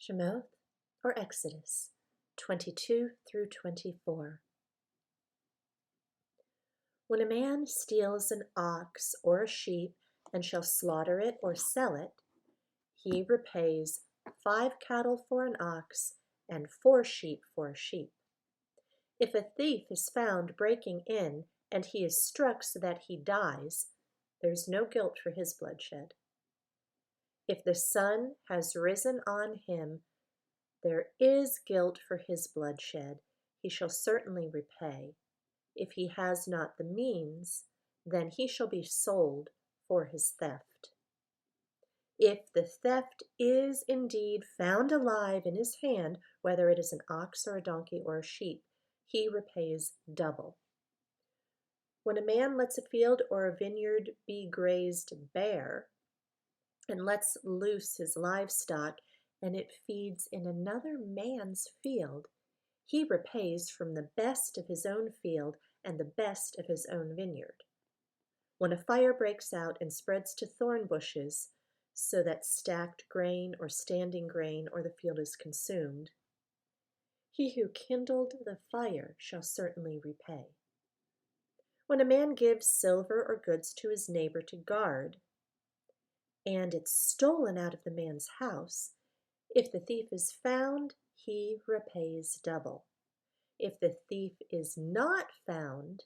Shemoth, or Exodus 22 through 24. When a man steals an ox or a sheep and shall slaughter it or sell it, he repays 5 cattle for an ox and 4 sheep for a sheep. If a thief is found breaking in and he is struck so that he dies, there is no guilt for his bloodshed. If the sun has risen on him, there is guilt for his bloodshed. He shall certainly repay. If he has not the means, then he shall be sold for his theft. If the theft is indeed found alive in his hand, whether it is an ox or a donkey or a sheep, he repays double. When a man lets a field or a vineyard be grazed bare, and lets loose his livestock, and it feeds in another man's field, he repays from the best of his own field and the best of his own vineyard. When a fire breaks out and spreads to thorn bushes, so that stacked grain or standing grain or the field is consumed, he who kindled the fire shall certainly repay. When a man gives silver or goods to his neighbor to guard, and it's stolen out of the man's house, if the thief is found, he repays double. If the thief is not found,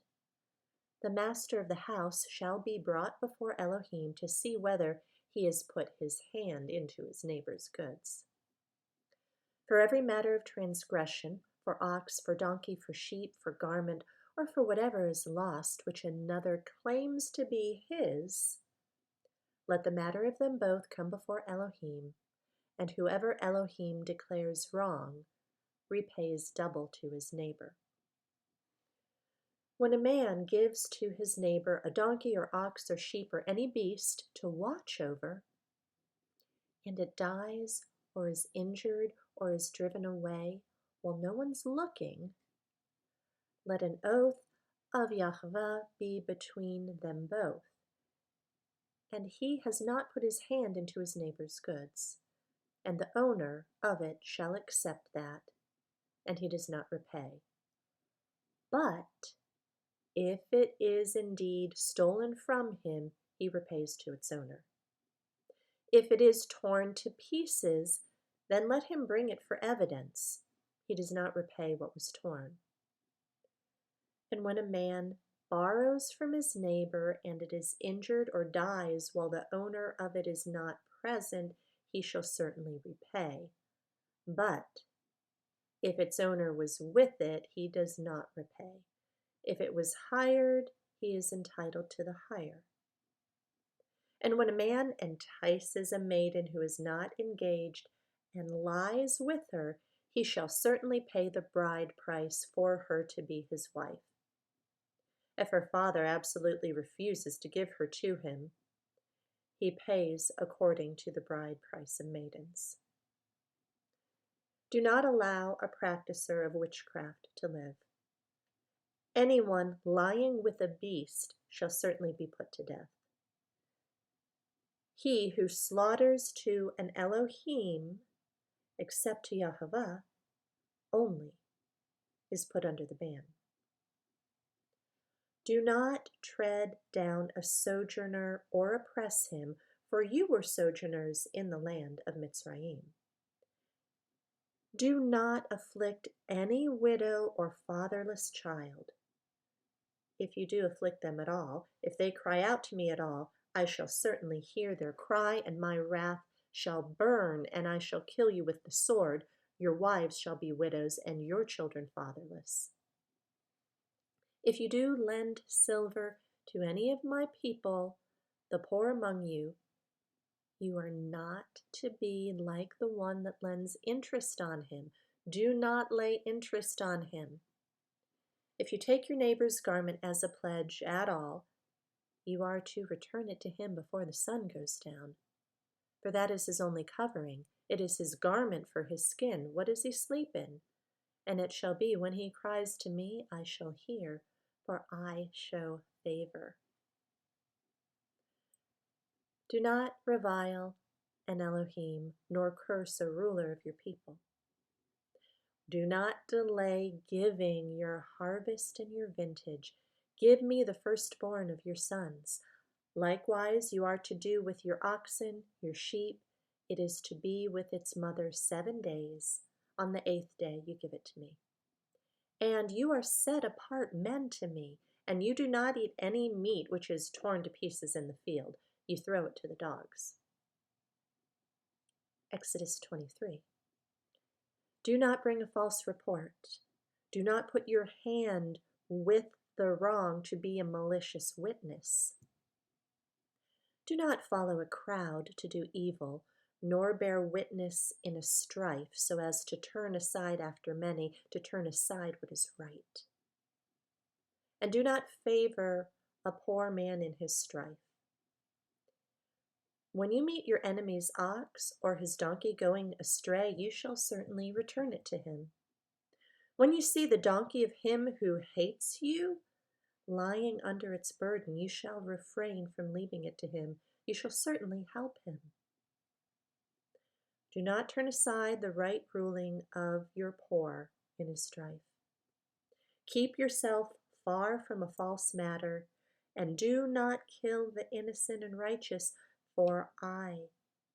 the master of the house shall be brought before Elohim to see whether he has put his hand into his neighbor's goods. For every matter of transgression, for ox, for donkey, for sheep, for garment, or for whatever is lost which another claims to be his, let the matter of them both come before Elohim, and whoever Elohim declares wrong repays double to his neighbor. When a man gives to his neighbor a donkey or ox or sheep or any beast to watch over, and it dies or is injured or is driven away while no one's looking, let an oath of Yahweh be between them both, and he has not put his hand into his neighbor's goods, and the owner of it shall accept that, and he does not repay. But if it is indeed stolen from him, he repays to its owner. If it is torn to pieces, then let him bring it for evidence. He does not repay what was torn. And when a man borrows from his neighbor and it is injured or dies while the owner of it is not present, he shall certainly repay. But if its owner was with it, he does not repay. If it was hired, he is entitled to the hire. And when a man entices a maiden who is not engaged and lies with her, he shall certainly pay the bride price for her to be his wife. If her father absolutely refuses to give her to him, he pays according to the bride price of maidens. Do not allow a practicer of witchcraft to live. Anyone lying with a beast shall certainly be put to death. He who slaughters to an Elohim, except to Yahweh only, is put under the ban. Do not tread down a sojourner or oppress him, for you were sojourners in the land of Mitzrayim. Do not afflict any widow or fatherless child. If you do afflict them at all, if they cry out to me at all, I shall certainly hear their cry, and my wrath shall burn, and I shall kill you with the sword. Your wives shall be widows, and your children fatherless. If you do lend silver to any of my people, the poor among you, you are not to be like the one that lends interest on him. Do not lay interest on him. If you take your neighbor's garment as a pledge at all, you are to return it to him before the sun goes down. For that is his only covering. It is his garment for his skin. What does he sleep in? And it shall be, when he cries to me, I shall hear, for I show favor. Do not revile an Elohim, nor curse a ruler of your people. Do not delay giving your harvest and your vintage. Give me the firstborn of your sons. Likewise, you are to do with your oxen, your sheep. It is to be with its mother 7 days. On the 8th day, you give it to me. And you are set apart men to me, and you do not eat any meat which is torn to pieces in the field. You throw it to the dogs. Exodus 23. Do not bring a false report. Do not put your hand with the wrong to be a malicious witness. Do not follow a crowd to do evil, nor bear witness in a strife so as to turn aside after many, to turn aside what is right. And do not favor a poor man in his strife. When you meet your enemy's ox or his donkey going astray, you shall certainly return it to him. When you see the donkey of him who hates you lying under its burden, you shall refrain from leaving it to him. You shall certainly help him. Do not turn aside the right ruling of your poor in his strife. Keep yourself far from a false matter, and do not kill the innocent and righteous, for I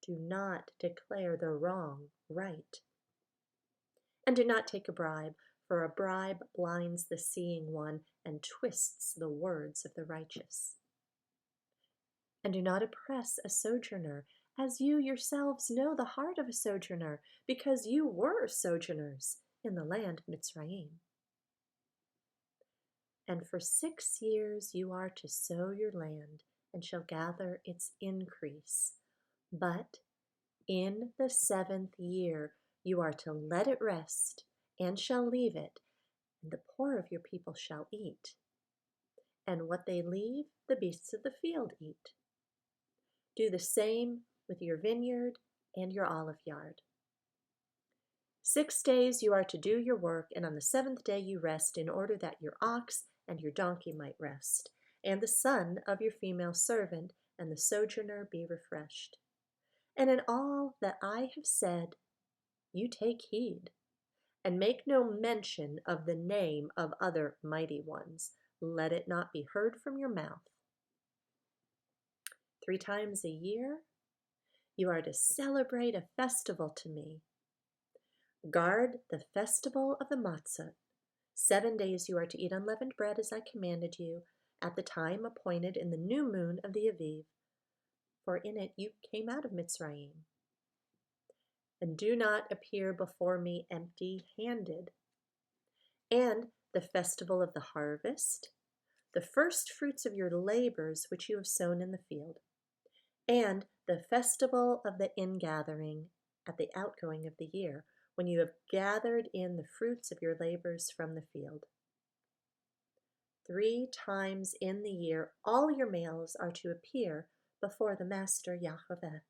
do not declare the wrong right. And do not take a bribe, for a bribe blinds the seeing one and twists the words of the righteous. And do not oppress a sojourner, as you yourselves know the heart of a sojourner, because you were sojourners in the land of Mitzrayim. And for 6 years you are to sow your land, and shall gather its increase. But in the 7th year you are to let it rest, and shall leave it, and the poor of your people shall eat. And what they leave, the beasts of the field eat. Do the same with your vineyard and your olive yard. 6 days you are to do your work, and on the 7th day you rest, in order that your ox and your donkey might rest, and the son of your female servant and the sojourner be refreshed. And in all that I have said, you take heed, and make no mention of the name of other mighty ones. Let it not be heard from your mouth. 3 times a year you are to celebrate a festival to me. Guard the festival of the matzot. 7 days you are to eat unleavened bread as I commanded you, at the time appointed in the new moon of the Aviv, for in it you came out of Mitzrayim. And do not appear before me empty-handed. And the festival of the harvest, the first fruits of your labors which you have sown in the field, and the festival of the ingathering at the outgoing of the year, when you have gathered in the fruits of your labors from the field. 3 times in the year all your males are to appear before the Master Yahweh.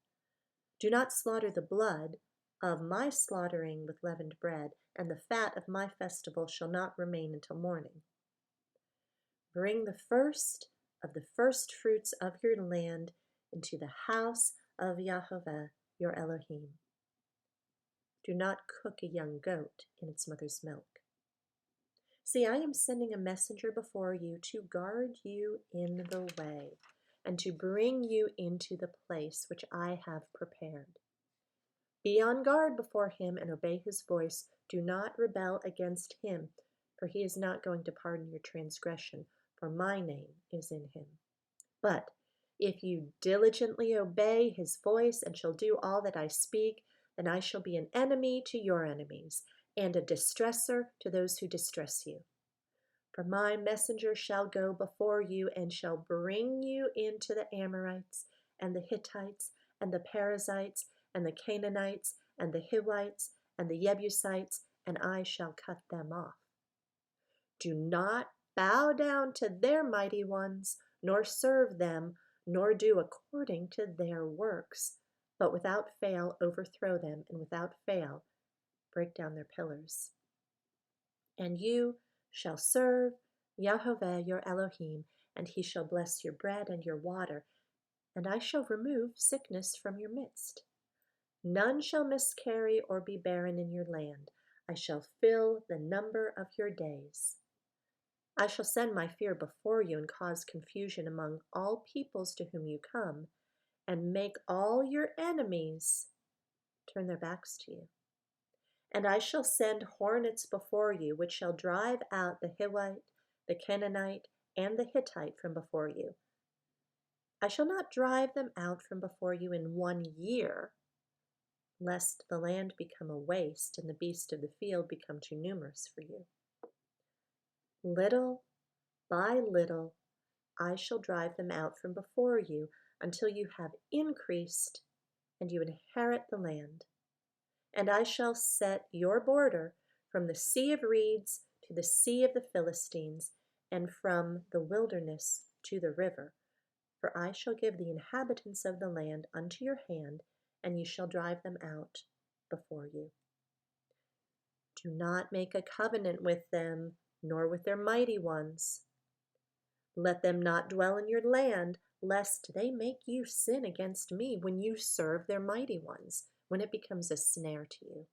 Do not slaughter the blood of my slaughtering with leavened bread, and the fat of my festival shall not remain until morning. Bring the first of the first fruits of your land into the house of Yahweh your Elohim. Do not cook a young goat in its mother's milk. See, I am sending a messenger before you to guard you in the way, and to bring you into the place which I have prepared. Be on guard before him and obey his voice. Do not rebel against him, for he is not going to pardon your transgression, for my name is in him. But if you diligently obey his voice and shall do all that I speak, then I shall be an enemy to your enemies, and a distresser to those who distress you. For my messenger shall go before you, and shall bring you into the Amorites, and the Hittites, and the Perizzites, and the Canaanites, and the Hivites, and the Jebusites, and I shall cut them off. Do not bow down to their mighty ones, nor serve them, nor do according to their works, but without fail overthrow them, and without fail break down their pillars. And you shall serve Yahweh your Elohim, and he shall bless your bread and your water, and I shall remove sickness from your midst. None shall miscarry or be barren in your land. I shall fill the number of your days. I shall send my fear before you and cause confusion among all peoples to whom you come, and make all your enemies turn their backs to you. And I shall send hornets before you, which shall drive out the Hivite, the Canaanite, and the Hittite from before you. I shall not drive them out from before you in 1 year, lest the land become a waste and the beasts of the field become too numerous for you. Little by little I shall drive them out from before you until you have increased and you inherit the land. And I shall set your border from the Sea of Reeds to the Sea of the Philistines, and from the wilderness to the river. For I shall give the inhabitants of the land unto your hand, and you shall drive them out before you. Do not make a covenant with them, nor with their mighty ones. Let them not dwell in your land, lest they make you sin against me when you serve their mighty ones, when it becomes a snare to you.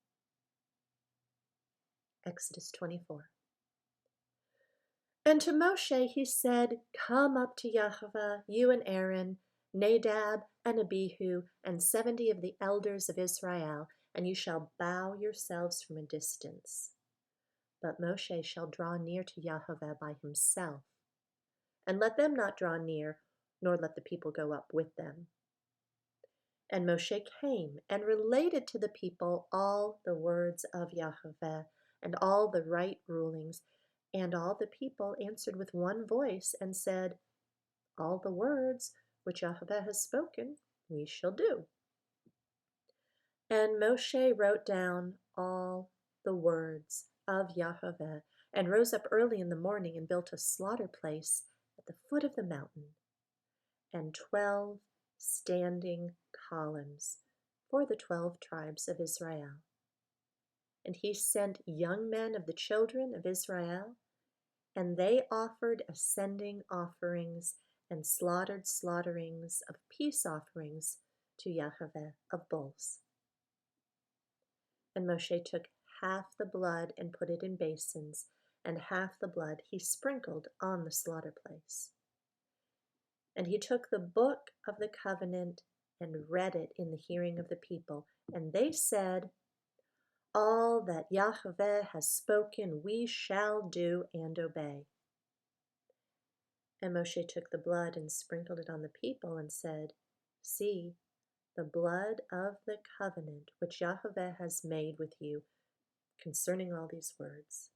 Exodus 24. And to Moshe he said, Come up to Yahweh, you and Aaron, Nadab and Abihu, and 70 of the elders of Israel, and you shall bow yourselves from a distance. But Moshe shall draw near to Yahweh by himself, and let them not draw near, nor let the people go up with them. And Moshe came and related to the people all the words of Yahweh and all the right rulings. And all the people answered with one voice and said, All the words which Yahweh has spoken, we shall do. And Moshe wrote down all the words of Yahweh, and rose up early in the morning and built a slaughter place at the foot of the mountain, and 12 standing columns for the 12 tribes of Israel. And he sent young men of the children of Israel, and they offered ascending offerings and slaughtered slaughterings of peace offerings to Yahweh of bulls. And Moshe took half the blood and put it in basins, and half the blood he sprinkled on the slaughter place. And he took the book of the covenant and read it in the hearing of the people. And they said, All that Yahweh has spoken we shall do and obey. And Moshe took the blood and sprinkled it on the people and said, See, the blood of the covenant which Yahweh has made with you concerning all these words.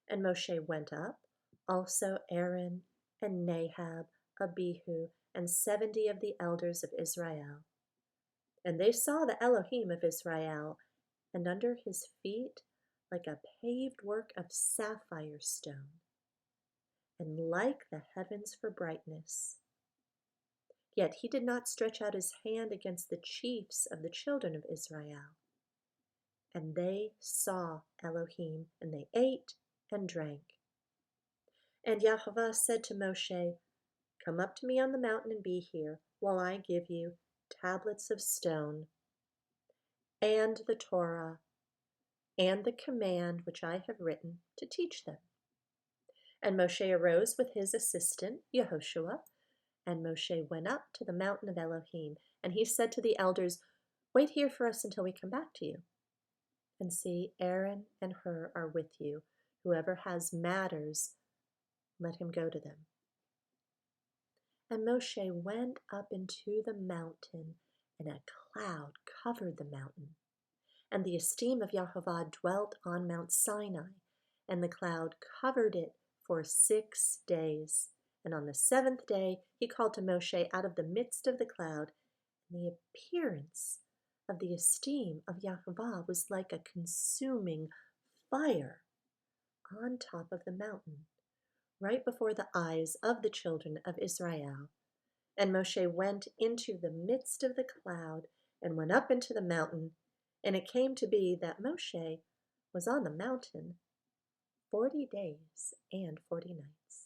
And Moshe went up, also Aaron and Nadab, Abihu, and 70 of the elders of Israel. And they saw the Elohim of Israel, and under his feet like a paved work of sapphire stone, and like the heavens for brightness. Yet he did not stretch out his hand against the chiefs of the children of Israel. And they saw Elohim, and they ate and drank. And Yahweh said to Moshe, Come up to me on the mountain and be here, while I give you tablets of stone, and the Torah, and the command which I have written to teach them. And Moshe arose with his assistant, Yehoshua, and Moshe went up to the mountain of Elohim, and he said to the elders, Wait here for us until we come back to you. And see, Aaron and Hur are with you. Whoever has matters, let him go to them. And Moshe went up into the mountain, and a cloud covered the mountain. And the esteem of Yahweh dwelt on Mount Sinai, and the cloud covered it for 6 days. And on the 7th day he called to Moshe out of the midst of the cloud, and the appearance of the esteem of Yahweh was like a consuming fire on top of the mountain, right before the eyes of the children of Israel. And Moshe went into the midst of the cloud and went up into the mountain, and it came to be that Moshe was on the mountain 40 days and 40 nights.